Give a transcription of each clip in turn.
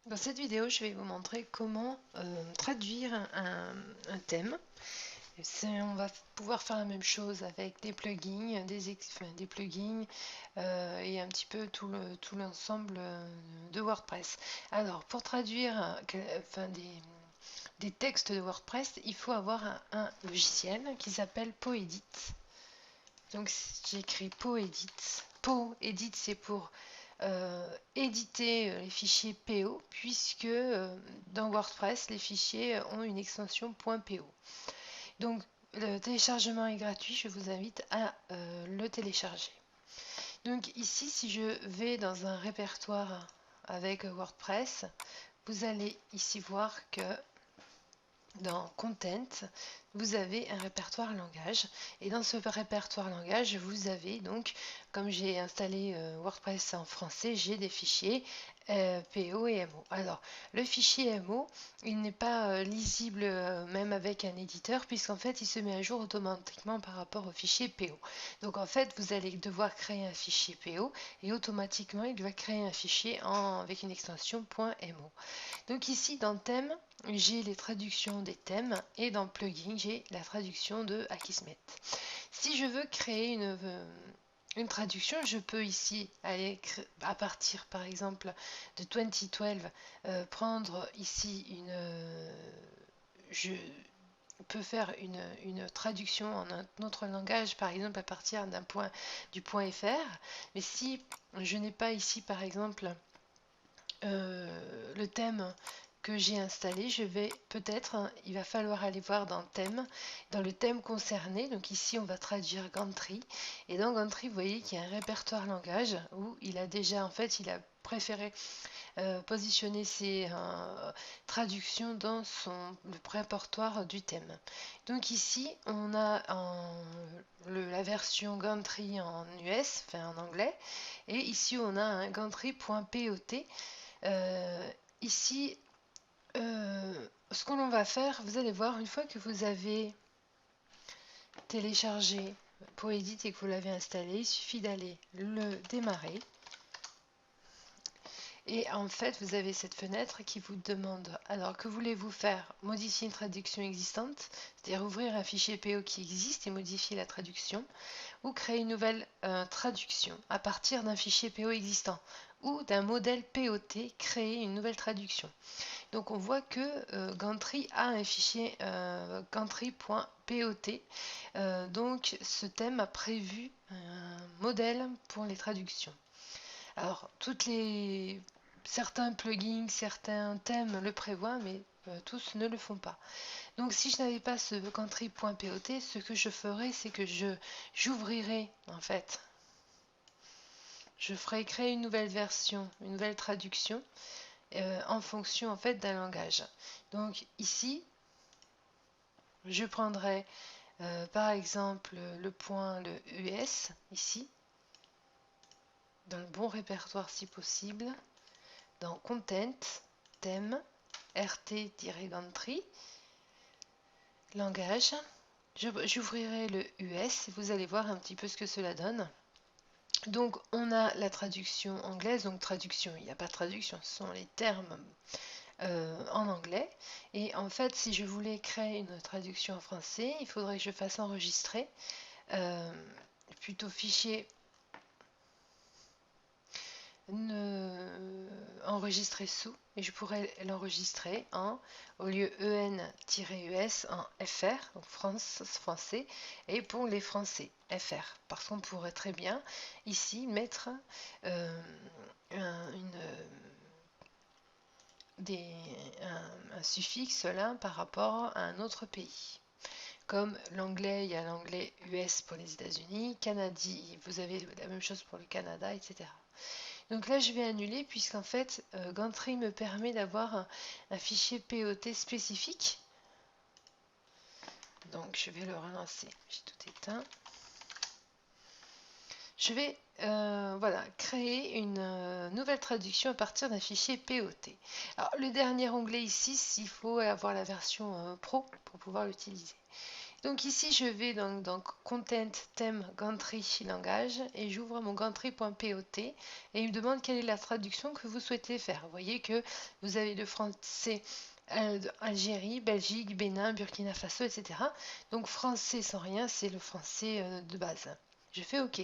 Dans cette vidéo, je vais vous montrer comment traduire un thème. On va pouvoir faire la même chose avec des plugins, des plugins et un petit peu tout l'ensemble de WordPress. Alors, pour traduire des textes de WordPress, il faut avoir un logiciel qui s'appelle Poedit. Donc, j'écris Poedit. Poedit, c'est pour éditer les fichiers PO, puisque dans WordPress, les fichiers ont une extension .po. Donc, le téléchargement est gratuit, je vous invite à le télécharger. Donc ici, si je vais dans un répertoire avec WordPress, vous allez ici voir que dans Content, vous avez un répertoire langage. Et dans ce répertoire langage, vous avez donc, comme j'ai installé WordPress en français, j'ai des fichiers PO et MO. Alors, le fichier MO, il n'est pas lisible même avec un éditeur, puisqu'en fait, il se met à jour automatiquement par rapport au fichier PO. Donc, en fait, vous allez devoir créer un fichier PO et automatiquement, il va créer un fichier avec une extension .mo. Donc ici, dans thème, j'ai les traductions des thèmes et dans plugin, j'ai la traduction de Akismet. Si je veux créer une traduction, je peux ici aller à partir par exemple de 2012, prendre ici je peux faire une traduction en un autre langage, par exemple à partir du point .fr. Mais si je n'ai pas ici par exemple le thème que j'ai installé, je vais peut-être, il va falloir aller voir dans le thème concerné. Donc ici, on va traduire Gantry. Et dans Gantry, vous voyez qu'il y a un répertoire langage où il a déjà, en fait, il a préféré positionner ses traductions dans le répertoire du thème. Donc ici, on a la version Gantry en US, enfin en anglais, et ici on a un gantry.pot. Ici, ce que l'on va faire, vous allez voir, une fois que vous avez téléchargé Poedit et que vous l'avez installé, il suffit d'aller le démarrer. Et en fait, vous avez cette fenêtre qui vous demande, alors que voulez-vous faire? Modifier une traduction existante, c'est-à-dire ouvrir un fichier PO qui existe et modifier la traduction, ou créer une nouvelle traduction à partir d'un fichier PO existant, ou d'un modèle POT, créer une nouvelle traduction. Donc on voit que Gantry a un fichier gantry.pot. Donc ce thème a prévu un modèle pour les traductions. Alors certains plugins, certains thèmes le prévoient, mais tous ne le font pas. Donc si je n'avais pas ce gantry.pot, ce que je ferais, c'est que j'ouvrirais en fait. Je ferai créer une nouvelle version, une nouvelle traduction en fonction en fait d'un langage. Donc ici, je prendrai par exemple le US ici, dans le bon répertoire si possible, dans Content, thème, rt-gantry, langage. J'ouvrirai le US et vous allez voir un petit peu ce que cela donne. Donc on a la traduction anglaise, donc traduction, il n'y a pas de traduction, ce sont les termes en anglais. Et en fait, si je voulais créer une traduction en français, il faudrait que je fasse enregistrer, plutôt fichier enregistrer sous, et je pourrais l'enregistrer au lieu en-us en fr, donc France, français, et pour les français, fr. Parce qu'on pourrait très bien ici mettre un suffixe là par rapport à un autre pays. Comme l'anglais, il y a l'anglais US pour les États-Unis, Canadie, vous avez la même chose pour le Canada, etc. Donc là, je vais annuler puisqu'en fait, Gantry me permet d'avoir un fichier POT spécifique. Donc je vais le relancer. J'ai tout éteint. Je vais voilà, créer une nouvelle traduction à partir d'un fichier POT. Alors le dernier onglet ici, il faut avoir la version Pro pour pouvoir l'utiliser. Donc ici, je vais dans Content, Thème, Gantry, Langage et j'ouvre mon gantry.pot et il me demande quelle est la traduction que vous souhaitez faire. Vous voyez que vous avez le français Algérie, Belgique, Bénin, Burkina Faso, etc. Donc français sans rien, c'est le français de base. Je fais OK.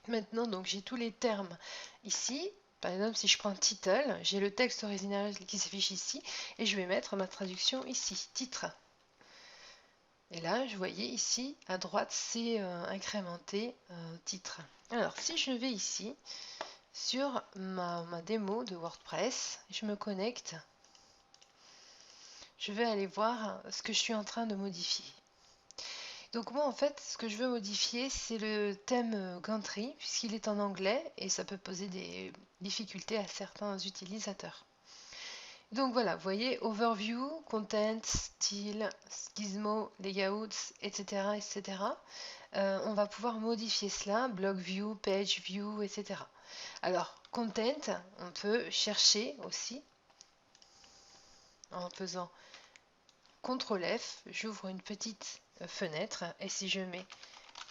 Maintenant, donc j'ai tous les termes ici. Par exemple, si je prends title, j'ai le texte original qui s'affiche ici et je vais mettre ma traduction ici, titre. Et là, je voyais ici, à droite, c'est incrémenté titre. Alors, si je vais ici, sur ma démo de WordPress, je me connecte, je vais aller voir ce que je suis en train de modifier. Donc moi, en fait, ce que je veux modifier, c'est le thème Gantry, puisqu'il est en anglais, et ça peut poser des difficultés à certains utilisateurs. Donc voilà, vous voyez, Overview, Content, Style, Gizmo, Layouts, etc. etc. On va pouvoir modifier cela, Blog View, Page View, etc. Alors, Content, on peut chercher aussi en faisant CTRL F, j'ouvre une petite fenêtre et si je mets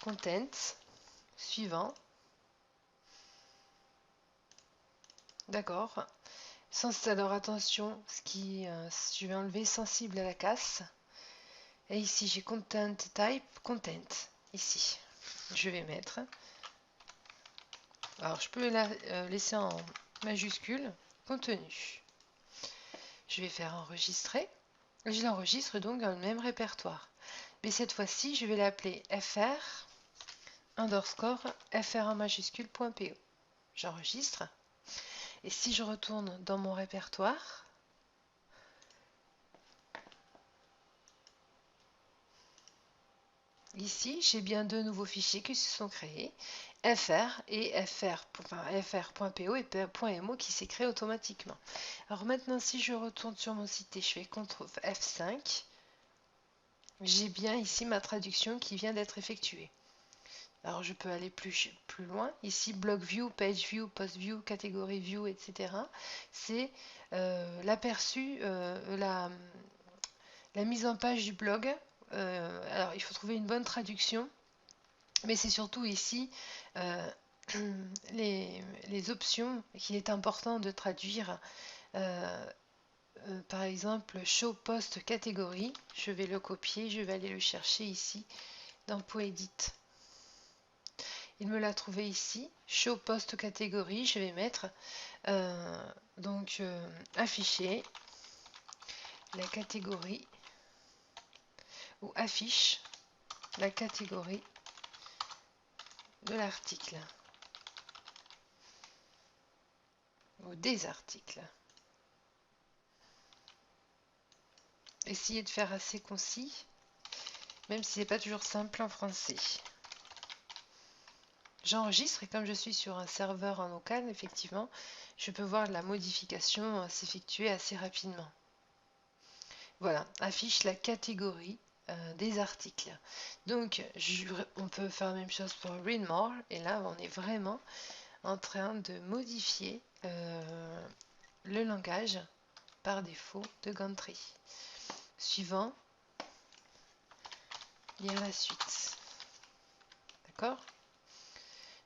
Content, suivant, d'accord, alors attention, je vais enlever sensible à la casse. Et ici, j'ai Content Type, Content. Ici, je vais mettre. Alors, je peux la laisser en majuscule, contenu. Je vais faire enregistrer. Je l'enregistre donc dans le même répertoire. Mais cette fois-ci, je vais l'appeler fr underscore fr en majuscule.po. J'enregistre. Et si je retourne dans mon répertoire, ici, j'ai bien deux nouveaux fichiers qui se sont créés, fr et fr.po et .mo qui s'est créé automatiquement. Alors maintenant, si je retourne sur mon site et je fais CTRL F5, j'ai bien ici ma traduction qui vient d'être effectuée. Alors je peux aller plus loin. Ici, Blog View, Page View, Post View, Catégorie View, etc. C'est l'aperçu, la mise en page du blog. Alors il faut trouver une bonne traduction. Mais c'est surtout ici les options qu'il est important de traduire. Par exemple, Show Post Catégorie. Je vais le copier, je vais aller le chercher ici dans Poedit. Il me l'a trouvé ici, Show Post Catégorie. Je vais mettre afficher la catégorie ou affiche la catégorie de l'article ou des articles. Essayez de faire assez concis, même si ce n'est pas toujours simple en français. J'enregistre et comme je suis sur un serveur en local, effectivement, je peux voir la modification s'effectuer assez rapidement. Voilà, affiche la catégorie des articles. Donc, on peut faire la même chose pour Read More, et là, on est vraiment en train de modifier le langage par défaut de Gantry. Suivant, lire la suite. D'accord ?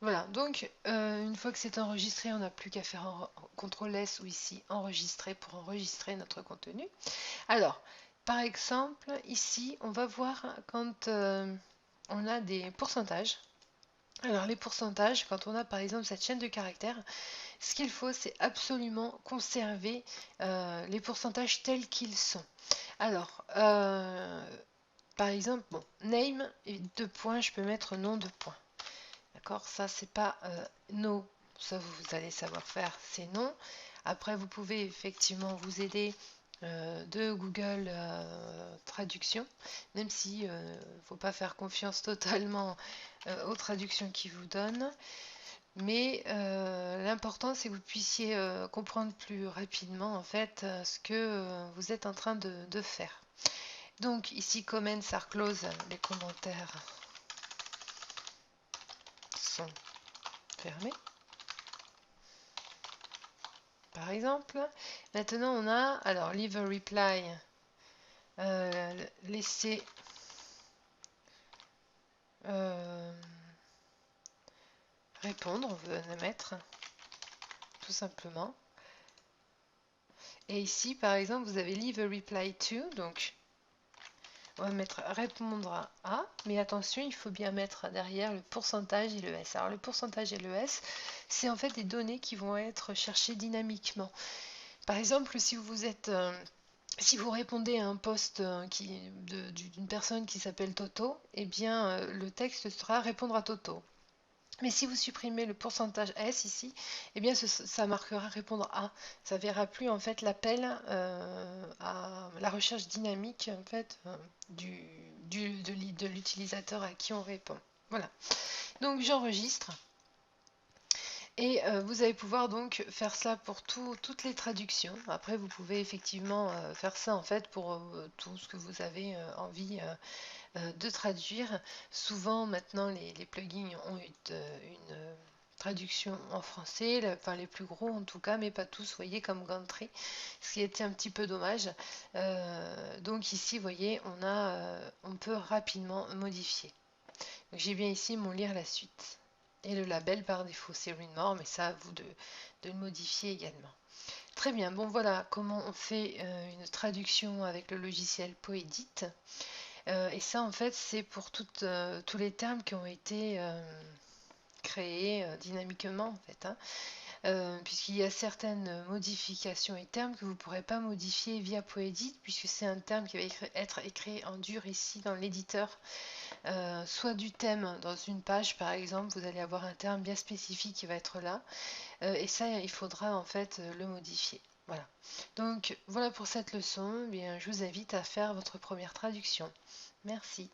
Voilà, donc une fois que c'est enregistré, on n'a plus qu'à faire un CTRL S ou ici enregistrer pour enregistrer notre contenu. Alors, par exemple, ici, on va voir quand on a des pourcentages. Alors, les pourcentages, quand on a par exemple cette chaîne de caractères, ce qu'il faut, c'est absolument conserver les pourcentages tels qu'ils sont. Alors, par exemple, bon, name, et 2 points, je peux mettre nom de points. D'accord, ça c'est pas no, ça vous allez savoir faire, c'est non. Après, vous pouvez effectivement vous aider de Google Traduction, même si il ne faut pas faire confiance totalement aux traductions qu'ils vous donnent. Mais l'important, c'est que vous puissiez comprendre plus rapidement en fait ce que vous êtes en train de faire. Donc ici, comments are closed, les commentaires sont fermés. Par exemple, maintenant on a, alors leave a reply, laisser répondre, on veut mettre tout simplement. Et ici, par exemple, vous avez leave a reply to, donc on va mettre répondre à, mais attention, il faut bien mettre derrière le pourcentage et le S. Alors le pourcentage et le S, c'est en fait des données qui vont être cherchées dynamiquement. Par exemple, si vous répondez à un post d'une personne qui s'appelle Toto, eh bien le texte sera répondre à Toto. Mais si vous supprimez le pourcentage S ici, eh bien ça marquera répondre à. Ça ne verra plus en fait l'appel à la recherche dynamique en fait de l'utilisateur à qui on répond. Voilà. Donc j'enregistre. Et vous allez pouvoir donc faire ça pour toutes les traductions. Après, vous pouvez effectivement faire ça en fait pour tout ce que vous avez envie de traduire. Souvent, maintenant, les plugins ont une traduction en français, enfin les plus gros en tout cas, mais pas tous, vous voyez, comme Gantry, ce qui était un petit peu dommage. Donc ici, vous voyez, on peut rapidement modifier. J'ai bien ici mon lire la suite. Et le label par défaut, c'est Readmore, mais ça à vous de le modifier également. Très bien, bon voilà comment on fait une traduction avec le logiciel Poedit. Et ça en fait c'est pour tous les termes qui ont été créés dynamiquement en fait. Puisqu'il y a certaines modifications et termes que vous ne pourrez pas modifier via Poedit, puisque c'est un terme qui va être écrit en dur ici dans l'éditeur. Soit du thème dans une page par exemple, vous allez avoir un terme bien spécifique qui va être là, et ça il faudra en fait le modifier. Voilà. Donc voilà pour cette leçon. Bien, je vous invite à faire votre première traduction. Merci.